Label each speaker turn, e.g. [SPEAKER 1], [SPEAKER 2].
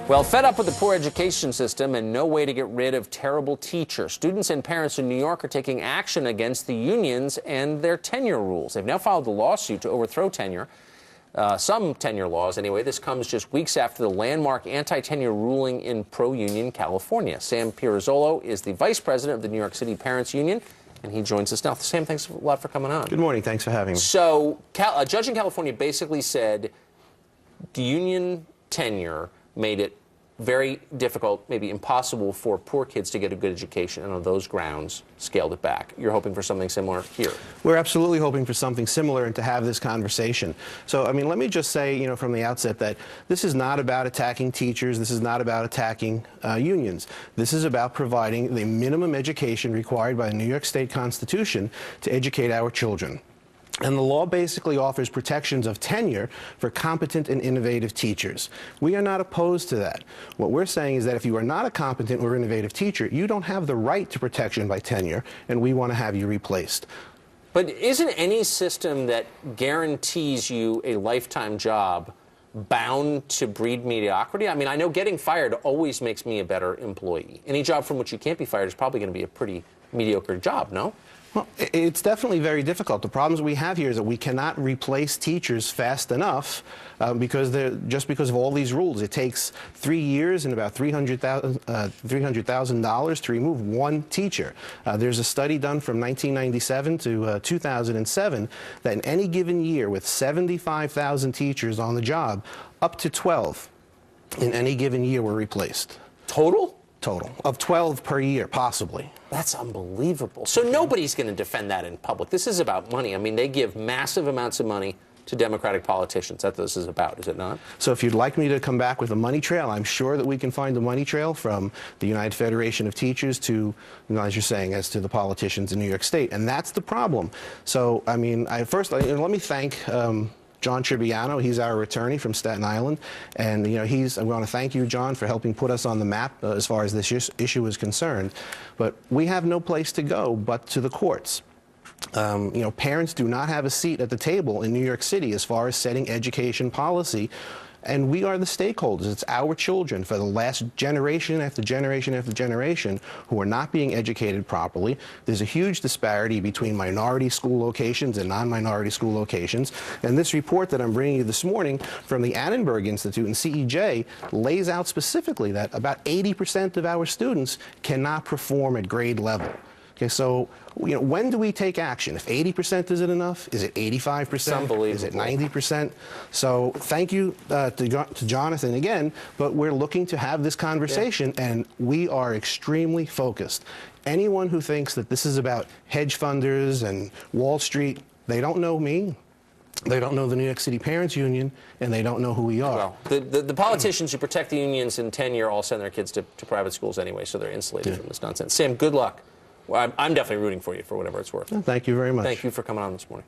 [SPEAKER 1] Well, fed up with the poor education system and no way to get rid of terrible teachers, students and parents in New York are taking action against the unions and their tenure rules. They've now filed a lawsuit to overthrow tenure, some tenure laws anyway. This comes just weeks after the landmark anti-tenure ruling in pro-union California. Sam Prozzolo is the vice president of the New York City Parents Union, and he joins us now. Sam, thanks a lot for coming on.
[SPEAKER 2] Good morning. Thanks for having me.
[SPEAKER 1] So, a judge in California basically said the union tenure made it very difficult, maybe impossible, for poor kids to get a good education, and on those grounds scaled it back. You're hoping for something similar here?
[SPEAKER 2] We're absolutely hoping for something similar and to have this conversation. So, I mean, let me just say, from the outset that this is not about attacking teachers. This is not about attacking unions. This is about providing the minimum education required by the New York State Constitution to educate our children. And the law basically offers protections of tenure for competent and innovative teachers. We are not opposed to that. What we're saying is that if you are not a competent or innovative teacher, you don't have the right to protection by tenure, and we want to have you replaced.
[SPEAKER 1] But isn't any system that guarantees you a lifetime job bound to breed mediocrity? I mean, I know getting fired always makes me a better employee. Any job from which you can't be fired is probably going to be a pretty mediocre job, no?
[SPEAKER 2] Well, it's definitely very difficult. The problems we have here is that we cannot replace teachers fast enough because of all these rules. It takes 3 years and about $300,000 to remove one teacher. There's a study done from 1997 to 2007 that in any given year with 75,000 teachers on the job, up to 12 in any given year were replaced.
[SPEAKER 1] Total?
[SPEAKER 2] Total. Of 12 per year, possibly.
[SPEAKER 1] That's unbelievable. So nobody's going to defend that in public. This is about money. I mean, they give massive amounts of money to Democratic politicians. That's what this is about, is it not?
[SPEAKER 2] So if you'd like me to come back with a money trail, I'm sure that we can find a money trail from the United Federation of Teachers to, as you're saying, as to the politicians in New York State. And that's the problem. So, I mean, first, let me thank John Tribbiano. He's our attorney from Staten Island, and I want to thank you, John, for helping put us on the map as far as this issue is concerned. But we have no place to go but to the courts. Parents do not have a seat at the table in New York City as far as setting education policy. And we are the stakeholders. It's our children for the last generation after generation after generation who are not being educated properly. There's a huge disparity between minority school locations and non-minority school locations. And this report that I'm bringing you this morning from the Annenberg Institute and CEJ lays out specifically that about 80% of our students cannot perform at grade level. Okay, so when do we take action? If 80% isn't enough, is it 85%?
[SPEAKER 1] It's unbelievable.
[SPEAKER 2] Is it 90%? So thank you to Jonathan again, but we're looking to have this conversation, and we are extremely focused. Anyone who thinks that this is about hedge funders and Wall Street, they don't know me. They don't know the New York City Parents Union, and they don't know who we are.
[SPEAKER 1] Well, the politicians who protect the unions and tenure all send their kids to private schools anyway, so they're insulated from this nonsense. Sam, good luck. Well, I'm definitely rooting for you for whatever it's worth.
[SPEAKER 2] Thank you very much.
[SPEAKER 1] Thank you for coming on this morning.